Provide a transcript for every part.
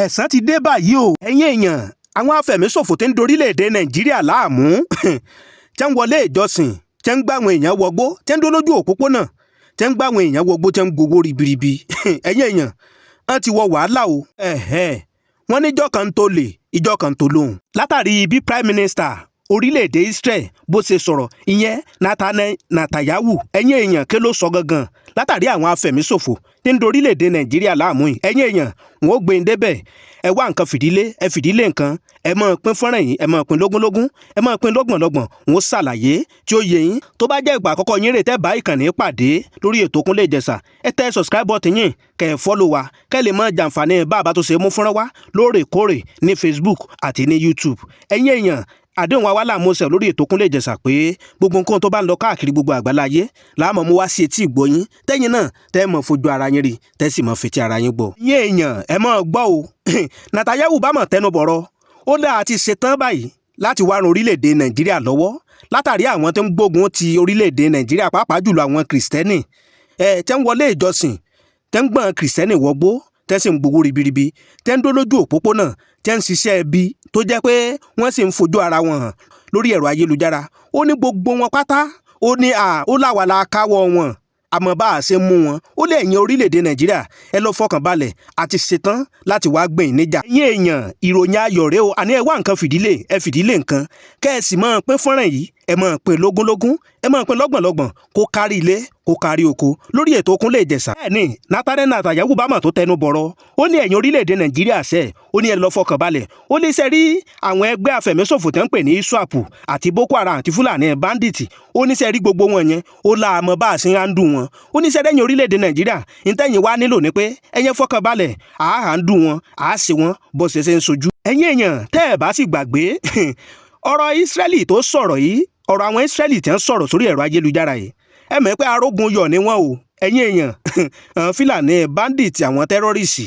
ẹ̀san ti dé báyìí o ẹ̀yin èèyàn àwọn afẹ̀míṣòfò tí ń dorílẹ̀-èdè Nàìjíríà láàmú tẹ́ ń wọlé ìjọsìn tẹ́ ń gbá àwọn èèyàn wọgbó tẹ́ ń dó lójú òpópónà tẹ́ ń gbá àwọn èèyàn wọgbó tẹ́ ń gbowó ribiribi ẹ̀yin èèyàn wọ́n ti wọ wàhálà o wọ́n níjọ́ kan tó lè ìjọ́ kan tó lóhùn látàrí bí Prime Minister orílẹ̀-èdè Israel bó ṣe sọ̀rọ̀ ìyẹn Netanyahu ẹ̀yin èèyàn kí ló sọ gangan látàrí àwọn afẹ̀míṣòfò tí ń dorílẹ̀-èdè Nàìjíríà láàmú yìí ẹ̀yin èèyàn wọn ò gbé ń débẹ̀ ẹ wá nǹkan fìdílé ẹ fìdílé nǹkan ẹ máa pín fọ́nrán yìí ẹ máa pín lógúnlógún ẹ máa pín lọ́gbọ̀nlọ́gbọ̀n wọn ó ṣàlàyé tí ó yé yín tó bá jẹ́ ìgbà àkọ́kọ́ yín rè tẹ́ bá ìkànnì pàdé lórí ètò Kúnlé Ìjẹ̀ṣà ẹ tẹ subscribe button yín kẹ́ ẹ follow wa kẹ́ ẹ lè máa jàǹfààní bá a bá tó ṣe mú fọ́nrán wá lóòrèkóòrè ní Facebook àti ní YouTube ẹ̀yin èèyàn àdéhùn wa là mọ́sẹ̀ lórí ètò Kúnlé Ìjẹ̀ṣà pé gbogbo nǹkan tó bá ń lọ káàkiri gbogbo àgbáláyé láàmú mú wá sí etí ìgbọ́yín tẹ́yìn náà tẹ́ mọ̀ fojú ara yín rí tẹ́ sì mọ̀ fetí ara yín gbọ́. yín èèyàn ẹ mọ̀ gbọ́ o Netanyahu bá mọ̀ tẹnu bọ̀rọ̀ ó dáa ti ṣetán báyìí láti wá ran orílẹ̀-èdè Nàìjíríà lọ́wọ́ látàrí àwọn tó ń gbógun ti orílẹ̀-èdè Nàìjíríà pàápàá jùlọ àwọn kìrìsìtẹ́nì tẹ́ ń wọlé ìjọsìn tẹ́ ń gbọ́n kìrìsìtẹ́nì wọgbó tẹ́ sì ń gbowó ribiribi tẹ́ ń dó lójú òpópónà tẹ́ ń ṣiṣẹ́ ẹbí tó jẹ́ pé wọ́n sì ń fojú ara wọn hàn lórí ẹ̀rọ ayélujára ó ní gbogbo wọn pátá ó ní ó láwàlá káwọ́ wọn àmọ́ bá a ṣe mú wọn ó lé ẹ̀yin orílẹ̀-èdè Nàìjíríà ẹ lọ fọkàn balẹ̀ àti ṣetán láti wá gbẹ̀yìn níjà. ẹ̀yin èèyàn ìròyìn ayọ̀ rèé o àní ẹ wá nǹkan fìdílé ẹ fìdílé nǹkan kẹ́ ẹ sì máa pín fọ́nrán yìí ẹ máa pín lógúnlógún ẹ máa pín lọ́gbọ̀nlọ́gbọ̀n kó kárí ilé kó kárí oko lórí ètò Kúnlé Ìjẹ̀ṣà. bẹ́ẹ̀ni Netanyahu bá mà tó tẹnu bọ̀rọ̀ ó ní ẹ̀yin orílẹ̀-èdè Nàìjíríà ṣe ó ní ẹ lọ fọkàn balẹ̀ ó ní sẹ́rí àwọn ẹgbẹ́ afẹ̀míṣòfò tẹ́ ń pè ní Iswap àti Boko Haram àti Fulani bandit ó ní sẹ́rí gbogbo wọn yẹn ó láàmọ́ bá a ṣe ń dùn wọn ó ní sẹ́rí ẹ̀yin orílẹ̀-èdè Nàìjíríà ìtẹ̀yìn wa nílò ni pé ẹ̀yin fọkàn balẹ̀ àá ń dùn wọn àá ṣe wọn bó ṣe ń sojú. ẹ̀yin èèyàn tẹ́ ẹ̀ bá sì gbàgbé ọ̀rọ̀ Ísírẹ́lì tó sọ̀rọ̀ yìí ọ̀rọ̀ àwọn Ísírẹ́lì tí ń sọ̀rọ̀ sórí ẹ̀rọ ayélujára yìí ẹ mọ̀ pé arógun yọ̀ ni wọ́n o ẹ̀yin èèyàn Fulani bandit àwọn tẹ́rọ́rìsì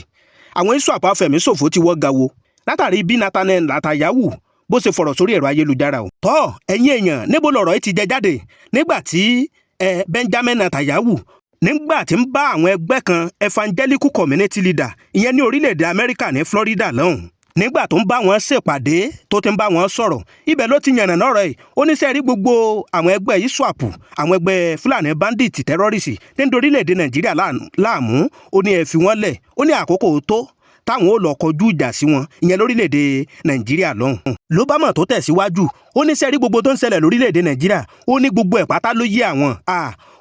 àwọn Iswap afẹ̀míṣòfò ti wọ́ gawo látàrí bí Netanyahu bó ṣe fọ̀rọ̀ sórí ẹ̀rọ ayélujára o. tọ́ ẹ̀yin èèyàn níbo lọ̀rọ̀ yìí ti jẹ jáde nígbà tí Benjamin Netanyahu nígbà tí ń bá àwọn ẹgbẹ́ kan evangelical community leader ìyẹn ní orílẹ̀-èdè Amẹ́ríkà ní Florida lọ́hùn nígbà tó ń bá wọn ṣèpàdé tó ti ń bá wọn sọ̀rọ̀ ibẹ̀ ló ti yànnà náà rẹ̀ ó ní sẹ́ẹ̀rí gbogbo àwọn ẹgbẹ́ Iswap àwọn ẹgbẹ́ Fulani bandit terrorist tí ń dorílẹ̀-èdè Nàìjíríà láàmú ó ní ẹ fi wọ́n lẹ̀ ó ní àkókò tó táwọn ò lọ kọjú ìjà sí wọn ìyẹn lórílẹ̀-èdè Nàìjíríà lọ́hùn. ló bá mọ̀ tó tẹ̀síwájú ó ní sẹ́ẹ̀rí gbogbo tó ń ṣẹlẹ̀ lórílẹ̀-èdè Nàìjíríà ó ní gbogbo ẹ̀ pátá ló yé àwọn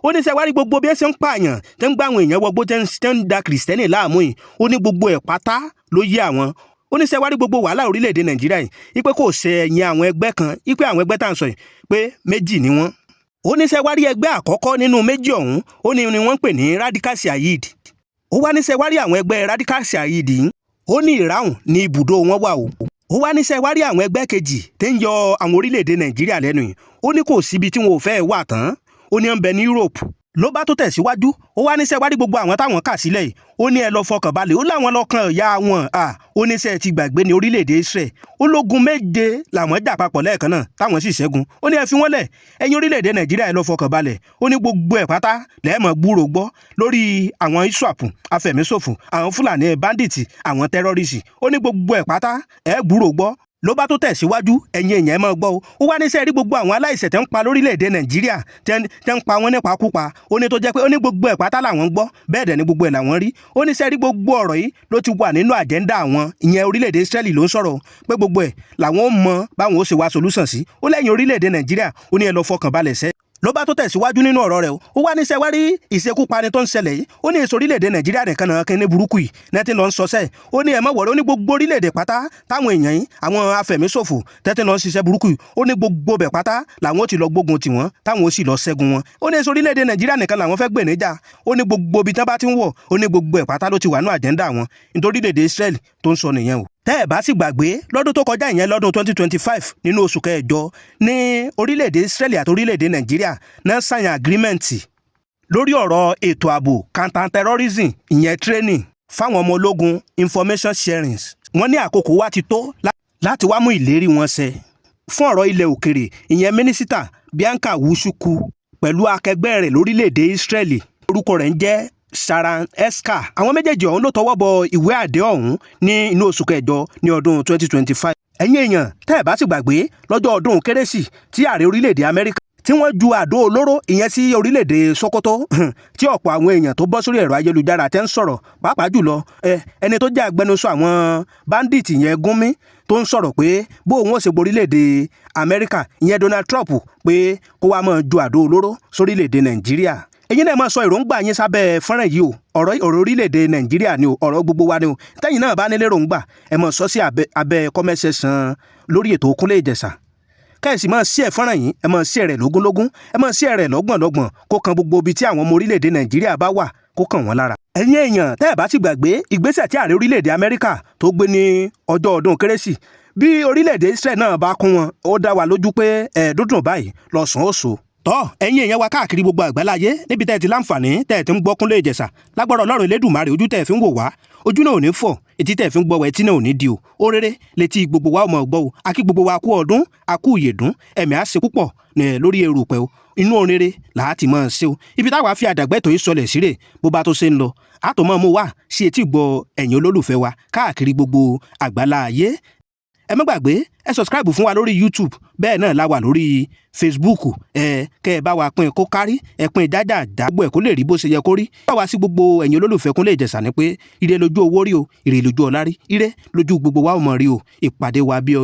ó ní sẹ́wárí gbogbo bí ẹ ṣe ń pààyàn tẹ́ ń gbá àwọn èèyàn wọgbó tẹ́ ń da kìrìsìtẹ́nì láàmú yìí ó ní gbogbo ẹ̀ pátá ló yé àwọn ó ní sẹ́wárí gbogbo wàhálà orílẹ̀-èdè Nàìjíríà yìí ipe kò ṣe ẹ̀yìn àwọn ẹgbẹ́ kan ipe àwọn ẹgbẹ́ tá à ń sọ yìí pé méjì ni wọ́n ó ní sẹ́wárí ẹgbẹ́ àkọ́kọ́ nínú méjì ọ̀hún ó ní ni wọ́n ń pè ní radical Saheed ó wá ní sẹ́wárí àwọn ẹgbẹ́ radical Saheed yìí ó ní ìráhùn ní ibùdó wọn wà o ó wá ní sẹ́wárí àwọn ẹgbẹ́ kejì tí ń yọ àwọn orílẹ̀-èdè Nàìjíríà lẹ́nu yìí ó ní kò síbi tí wọn ò fẹ́ wà tán ó ní ń bẹ ní Europe ló bá tó tẹ̀síwájú ó wá ní sẹ́wárí gbogbo àwọn táwọn kà sílẹ̀ yìí ó ní ẹ lọ fọkàn balẹ̀ ó láwọn lọ́kàn ọ̀yà wọn ó ní sẹ́ẹ̀ ti gbàgbé ní orílẹ̀-èdè Israel ológun méje làwọn jà papọ̀ lẹ́ẹ̀kan náà táwọn sì ṣẹ́gun ó ní ẹ fi wọ́n lẹ̀ ẹ̀yin orílẹ̀-èdè Nàìjíríà ẹ lọ fọkàn balẹ̀ ó ní gbogbo ẹ̀ pátá lẹ́ẹ̀mọ̀ gbúrò gbọ́ lórí àwọn Iswap afẹ̀míṣòfò àwọn Fulani bandit àwọn tẹ́rọ́rìsì ó ní gbogbo ẹ̀ pátá ẹ̀ gbúrò gbọ́ ló bá tó tẹ̀síwájú ẹ̀yin èèyàn ẹ máa gbọ́ o ó wá ní sẹ́ẹ̀rí gbogbo àwọn aláìṣẹ̀ tẹ́ ń pa lórílẹ̀‐èdè Nàìjíríà tẹ́ ń pa wọ́n nípakúpa ó ní tó jẹ́ pé ó ní gbogbo ẹ̀ pátá làwọn gbọ́ bẹ́ẹ̀ dẹ̀ ni gbogbo ẹ̀ làwọn rí ó ní sẹ́ẹ̀rí gbogbo ọ̀rọ̀ yìí ló ti wà nínú àjẹ́ndà àwọn ìyẹn orílẹ̀‐èdè Israeli ló ń sọ̀rọ̀ pé gbogbo ẹ̀ làwọn ó mọ báwọn ó ṣe wá solution sí ó lẹ́yìn orílẹ̀‐èdè Nàìjíríà ó ní ẹ lọ fọkàn balẹ̀ sẹ́ ló bá tó tẹ̀síwájú nínú ọ̀rọ̀ rẹ̀ ó wá ní sẹ́wárí ìṣekúpani tó ń ṣẹlẹ̀ yìí ó ní èso orílẹ̀-èdè Nàìjíríà nìkan náà kí ní burúkú yìí nẹ́tí lọ ń sọsẹ́ ó ní ẹ̀mọ́ wọ̀rọ̀ ó ní gbogbo orílẹ̀-èdè pátá táwọn èèyàn yìí àwọn afẹ̀míṣòfò tẹ́tí lọ ń ṣiṣẹ́ burúkú yìí ó ní gbogbo bẹ̀ pátá làwọn ó ti lọ gbógun tiwọn táwọn ó sì lọ ṣẹ́gun wọn ó ní èso orílẹ̀-èdè Nàìjíríà nìkan làwọn fẹ́ gbè níjà ó ní gbogbo ibi tán bá ti ń wọ̀ ó ní gbogbo ẹ̀ pátá ló ti wà ní àjẹ́ndà wọn nítorí orílẹ̀-èdè Israel tó ń sọ nìyẹn o. tẹ́ ẹ̀ bá sì gbàgbé lọ́dún tó kọjá ìyẹn lọ́dún 2025 nínú oṣù kẹjọ ní orílẹ̀-èdè Israeli àti orílẹ̀-èdè Nàìjíríà náà sign agreement lórí ọ̀rọ̀ ètò ààbò counter terrorism ìyẹn training fáwọn ọmọ ológun information sharing wọ́n ní àkókò wa ti tó láti wá mú ìlérí wọn ṣẹ fún ọ̀rọ̀ ilẹ̀ òkèrè ìyẹn mínísítà Bianca Wushuku pẹ̀lú akẹgbẹ́ rẹ̀ lórílẹ̀-èdè Israeli orúkọ rẹ̀ ń jẹ́ Sharan Eska àwọn méjèèjì ọ̀hún ló tọwọ́ bọ ìwé àdéhùn ọ̀hún ní inú oṣù kẹjọ ní ọdún 2025. ẹ̀yin èèyàn tẹ́ ẹ̀ bá sì gbàgbé lọ́jọ́ ọdún kérésì tí ààrẹ orílẹ̀-èdè Amẹ́ríkà tí wọ́n ju àdó olóró ìyẹn sí orílẹ̀-èdè Sokoto tí ọ̀pọ̀ àwọn èèyàn tó bọ́ sórí ẹ̀rọ ayélujára tẹ́ ń sọ̀rọ̀ pàápàá jùlọ ẹni tó jẹ́ agbẹnusọ àwọn báńdíìtì yẹn Gúnmi tó ń sọ̀rọ̀ pé bó òun ó ṣe borílẹ̀-èdè Amẹ́ríkà ìyẹn Donald Trump pé kó wá máa ju àdó olóró sórílẹ̀-èdè Nàìjíríà. ẹ̀yin náà máa sọ èròǹgbà yín sábẹ́ fọ́nrán yìí o ọ̀rọ̀ orílẹ̀-èdè Nàìjíríà ni o ọ̀rọ̀ gbogbo wa ni o tẹ́yìn náà bá nílé èròǹgbà ẹ máa sọ sí abẹ́ comment section lórí ètò Kúnlé Ìjẹ̀ṣà kẹ́sì máa share fọ́nrán yìí ẹ máa share rẹ̀ lógúnlógún ẹ máa share rẹ̀ lọ́gbọ̀nlọ́gbọ̀n kó kan gbogbo ibi tí àwọn ọmọ orílẹ̀-èdè Nàìjíríà bá wà kó kàn wọ́n lára. ẹ̀yin èèyàn tẹ́ ẹ̀ bá ti gbàgbé ìgbésẹ̀ tí ààrẹ orílẹ̀-èdè Amẹ́ríkà tó gbé ní ọjọ́ ọdún kérésì bí orílẹ̀-èdè Israel náà bá kún wọn ó dá wa lójú pé ẹ̀ẹ́dúndùn báyìí lọ́sàn-án òṣò. tọ́ ẹ̀yin èèyàn wa káàkiri gbogbo àgbáláyé níbi tẹ́ ẹ ti láǹfààní tẹ́ ẹ ti ń gbọ́ Kúnlé Ìjẹ̀ṣà lágbára Ọlọ́run Elédùmarè ojú tẹ́ ẹ fi ń wò wá ojú náà ò ní fọ́ etí tẹ́ ẹ fi ń gbọ́ wa etí náà ò ní di o ó rere létí gbogbo wa ò mọ̀ gbọ́ o akí gbogbo wa kú ọdún akú ìyèdún ẹ̀mí á ṣe púpọ̀ lórí erùpẹ̀ o inú orere làá ti máa ṣe o ibi táwa fi àdàgbẹ́tò yìí sọlẹ̀ síre bó bá tó ṣe ń lọ àtọ̀ máa mú wa sí etí gbọ́ ẹ̀yin olólùfẹ́ wa káàkiri gbogbo àgbáláyé ẹ má gbàgbé ẹ subscribe fún wa lórí YouTube bẹ́ẹ̀ náà la wà lórí Facebook kẹ́ ẹ bá wa pín kó kárí ẹ pín dáadáa gbogbo ẹ̀ kó lè rí bó ṣe yẹ kó rí bá wa sí gbogbo ẹ̀yin olólùfẹ́ Kúnlé Ìjẹ̀ṣà ni pé ire lójú owó rí o ire lójú ọlá rí ire lójú gbogbo wa ò mọ̀ rí o ìpàdé wa bí